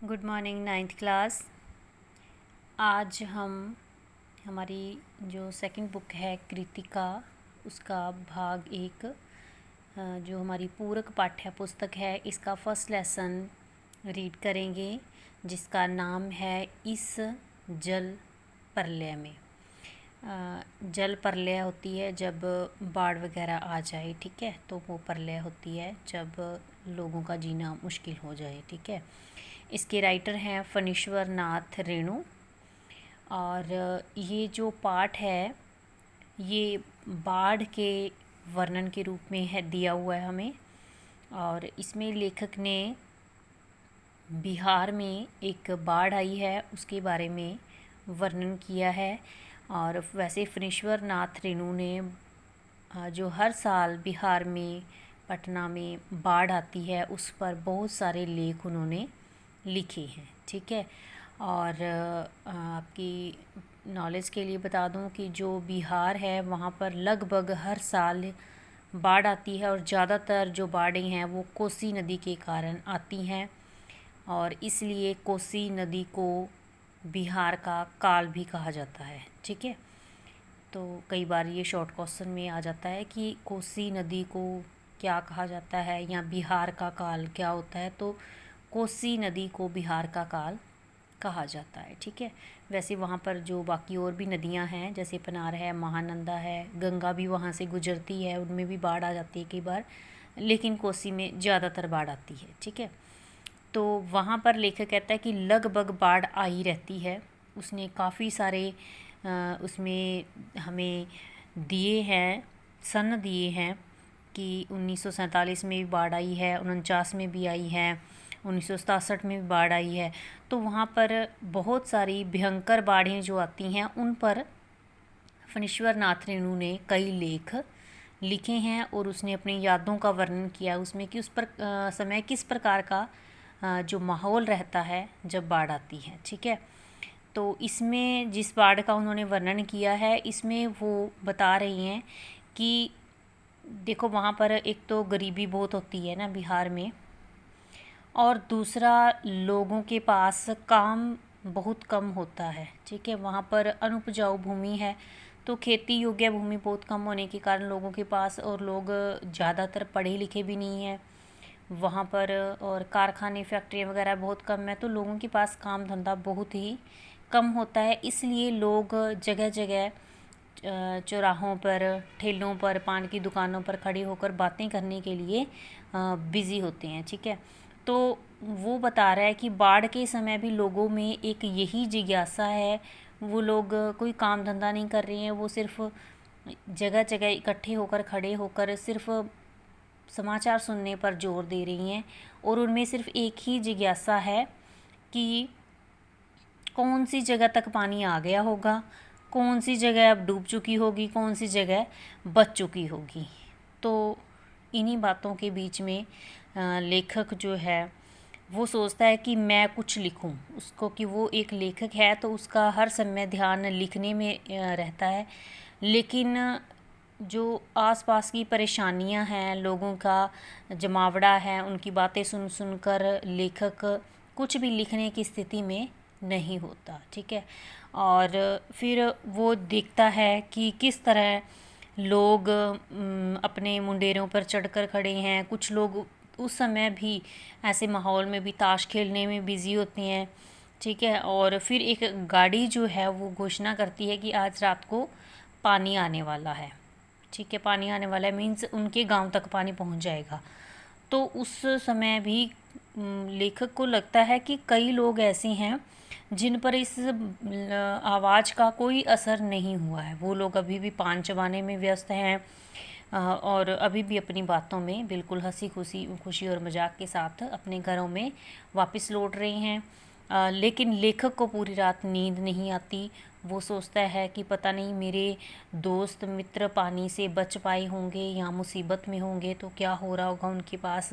Good morning ninth class. आज हम हमारी जो सेकंड बुक है कृतिका, उसका भाग एक जो हमारी पूरक पाठ्य पुस्तक है, इसका फर्स्ट लेसन रीड करेंगे, जिसका नाम है इस जल प्रलय में। जल प्रलय होती है जब बाढ़ वगैरह आ जाए, ठीक है, तो वो प्रलय होती है जब लोगों का जीना मुश्किल हो जाए, ठीक है। इसके राइटर हैं फणीश्वर नाथ रेणु। और ये जो पाठ है ये बाढ़ के वर्णन के रूप में है दिया हुआ है हमें। और इसमें लेखक ने बिहार में एक बाढ़ आई है उसके बारे में वर्णन किया है। और वैसे फणीश्वर नाथ रेणु ने जो हर साल बिहार में पटना में बाढ़ आती है उस पर बहुत सारे लेख उन्होंने लिखे हैं, ठीक है। और आपकी नॉलेज के लिए बता दूं कि जो बिहार है वहाँ पर लगभग हर साल बाढ़ आती है, और ज़्यादातर जो बाढ़ें हैं वो कोसी नदी के कारण आती हैं, और इसलिए कोसी नदी को बिहार का काल भी कहा जाता है, ठीक है। तो कई बार ये शॉर्ट क्वेश्चन में आ जाता है कि कोसी नदी को क्या कहा जाता है या बिहार का काल क्या होता है, तो कोसी नदी को बिहार का काल कहा जाता है, ठीक है। वैसे वहाँ पर जो बाकी और भी नदियाँ हैं जैसे पनार है, महानंदा है, गंगा भी वहाँ से गुजरती है, उनमें भी बाढ़ आ जाती है कई बार, लेकिन कोसी में ज़्यादातर बाढ़ आती है, ठीक है। तो वहाँ पर लेखक कहता है कि लगभग बाढ़ आई रहती है। उसने काफ़ी सारे उसमें हमें दिए हैं, सन दिए हैं कि 1947 में भी बाढ़ आई है, 49 में भी आई है, 1967 में भी बाढ़ आई है। तो वहाँ पर बहुत सारी भयंकर बाढ़ें जो आती हैं उन पर फणीश्वर नाथ रेणु ने कई लेख लिखे हैं, और उसने अपनी यादों का वर्णन किया उसमें कि उस पर समय किस प्रकार का जो माहौल रहता है जब बाढ़ आती है, ठीक है। तो इसमें जिस बाढ़ का उन्होंने वर्णन किया है इसमें वो बता रही हैं कि देखो वहाँ पर एक तो गरीबी बहुत होती है ना बिहार में, और दूसरा लोगों के पास काम बहुत कम होता है, ठीक है। वहाँ पर अनुपजाऊ भूमि है, तो खेती योग्य भूमि बहुत कम होने के कारण लोगों के पास, और लोग ज़्यादातर पढ़े लिखे भी नहीं हैं वहाँ पर, और कारखाने फैक्ट्रियाँ वगैरह बहुत कम है, तो लोगों के पास काम धंधा बहुत ही कम होता है। इसलिए लोग जगह जगह चौराहों पर, ठेलों पर, पान की दुकानों पर खड़े होकर बातें करने के लिए बिज़ी होते हैं, ठीक है। तो वो बता रहा है कि बाढ़ के समय भी लोगों में एक यही जिज्ञासा है, वो लोग कोई काम धंधा नहीं कर रहे हैं, वो सिर्फ जगह जगह इकट्ठे होकर खड़े होकर सिर्फ समाचार सुनने पर जोर दे रही हैं, और उनमें सिर्फ एक ही जिज्ञासा है कि कौन सी जगह तक पानी आ गया होगा, कौन सी जगह अब डूब चुकी होगी, कौन सी जगह बच चुकी होगी। तो इन्हीं बातों के बीच में लेखक जो है वो सोचता है कि मैं कुछ लिखूं, उसको कि वो एक लेखक है तो उसका हर समय ध्यान लिखने में रहता है, लेकिन जो आसपास की परेशानियां हैं, लोगों का जमावड़ा है, उनकी बातें सुन सुनकर लेखक कुछ भी लिखने की स्थिति में नहीं होता, ठीक है। और फिर वो देखता है कि किस तरह लोग अपने मुंडेरों पर चढ़कर खड़े हैं। कुछ लोग उस समय भी ऐसे माहौल में भी ताश खेलने में बिज़ी होते हैं, ठीक है। और फिर एक गाड़ी जो है वो घोषणा करती है कि आज रात को पानी आने वाला है, ठीक है। पानी आने वाला है मीन्स उनके गांव तक पानी पहुंच जाएगा। तो उस समय भी लेखक को लगता है कि कई लोग ऐसे हैं जिन पर इस आवाज़ का कोई असर नहीं हुआ है, वो लोग अभी भी पान चबाने में व्यस्त हैं, और अभी भी अपनी बातों में बिल्कुल हंसी खुशी और मजाक के साथ अपने घरों में वापस लौट रहे हैं। लेकिन लेखक को पूरी रात नींद नहीं आती। वो सोचता है कि पता नहीं मेरे दोस्त मित्र पानी से बच पाए होंगे या मुसीबत में होंगे, तो क्या हो रहा होगा उनके पास।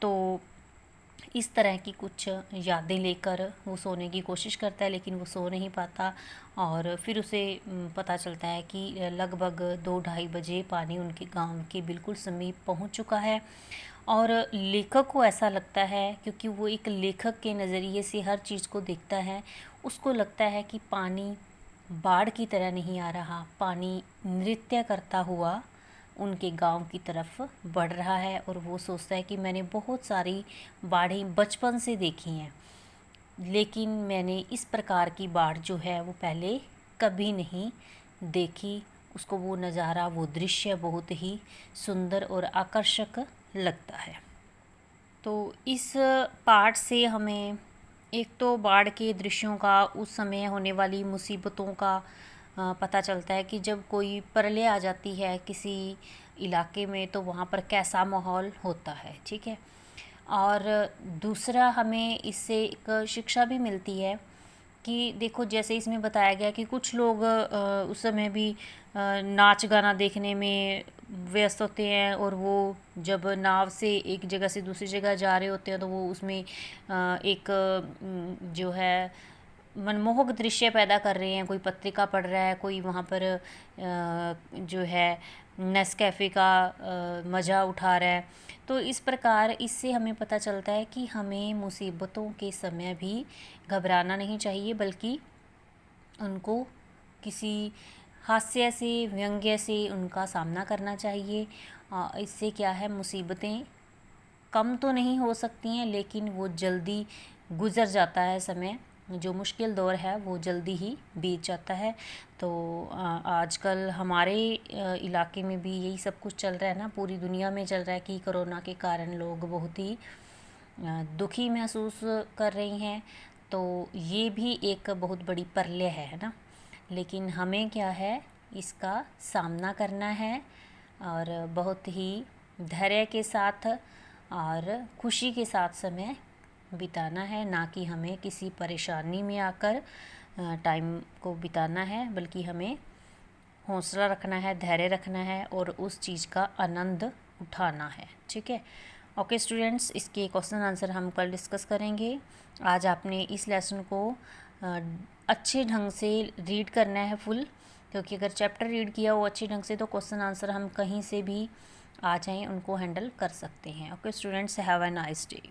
तो इस तरह की कुछ यादें लेकर वो सोने की कोशिश करता है, लेकिन वो सो नहीं पाता। और फिर उसे पता चलता है कि लगभग 2-2:30 बजे पानी उनके गांव के बिल्कुल समीप पहुंच चुका है। और लेखक को ऐसा लगता है, क्योंकि वो एक लेखक के नज़रिए से हर चीज़ को देखता है, उसको लगता है कि पानी बाढ़ की तरह नहीं आ रहा, पानी नृत्य करता हुआ उनके गांव की तरफ बढ़ रहा है। और वो सोचता है कि मैंने बहुत सारी बाढ़ें बचपन से देखी हैं, लेकिन मैंने इस प्रकार की बाढ़ जो है वो पहले कभी नहीं देखी। उसको वो नज़ारा, वो दृश्य बहुत ही सुंदर और आकर्षक लगता है। तो इस पाठ से हमें एक तो बाढ़ के दृश्यों का, उस समय होने वाली मुसीबतों का पता चलता है कि जब कोई प्रलय आ जाती है किसी इलाके में तो वहाँ पर कैसा माहौल होता है। ठीक है। और दूसरा, हमें इससे एक शिक्षा भी मिलती है कि देखो, जैसे इसमें बताया गया कि कुछ लोग उस समय भी नाच गाना देखने में व्यस्त होते हैं, और वो जब नाव से एक जगह से दूसरी जगह जा रहे होते हैं तो वो उसमें एक जो है मनमोहक दृश्य पैदा कर रहे हैं। कोई पत्रिका पढ़ रहा है, कोई वहाँ पर जो है नेस्कैफ़े का मज़ा उठा रहा है। तो इस प्रकार इससे हमें पता चलता है कि हमें मुसीबतों के समय भी घबराना नहीं चाहिए, बल्कि उनको किसी हास्य से, व्यंग्य से उनका सामना करना चाहिए। इससे क्या है, मुसीबतें कम तो नहीं हो सकती हैं, लेकिन वो जल्दी गुज़र जाता है समय। जो मुश्किल दौर है वो जल्दी ही बीत जाता है। तो आजकल हमारे इलाके में भी यही सब कुछ चल रहा है ना, पूरी दुनिया में चल रहा है कि कोरोना के कारण लोग बहुत ही दुखी महसूस कर रही हैं। तो ये भी एक बहुत बड़ी प्रलय है ना। लेकिन हमें क्या है, इसका सामना करना है और बहुत ही धैर्य के साथ और खुशी के साथ समय बिताना है, ना कि हमें किसी परेशानी में आकर टाइम को बिताना है, बल्कि हमें हौसला रखना है, धैर्य रखना है और उस चीज़ का आनंद उठाना है। ठीक है। ओके स्टूडेंट्स, इसके क्वेश्चन आंसर हम कल डिस्कस करेंगे। आज आपने इस लेसन को अच्छे ढंग से रीड करना है फुल, क्योंकि अगर चैप्टर रीड किया हो अच्छे ढंग से तो क्वेश्चन आंसर हम कहीं से भी आ जाएं उनको हैंडल कर सकते हैं। Okay students, have a nice day.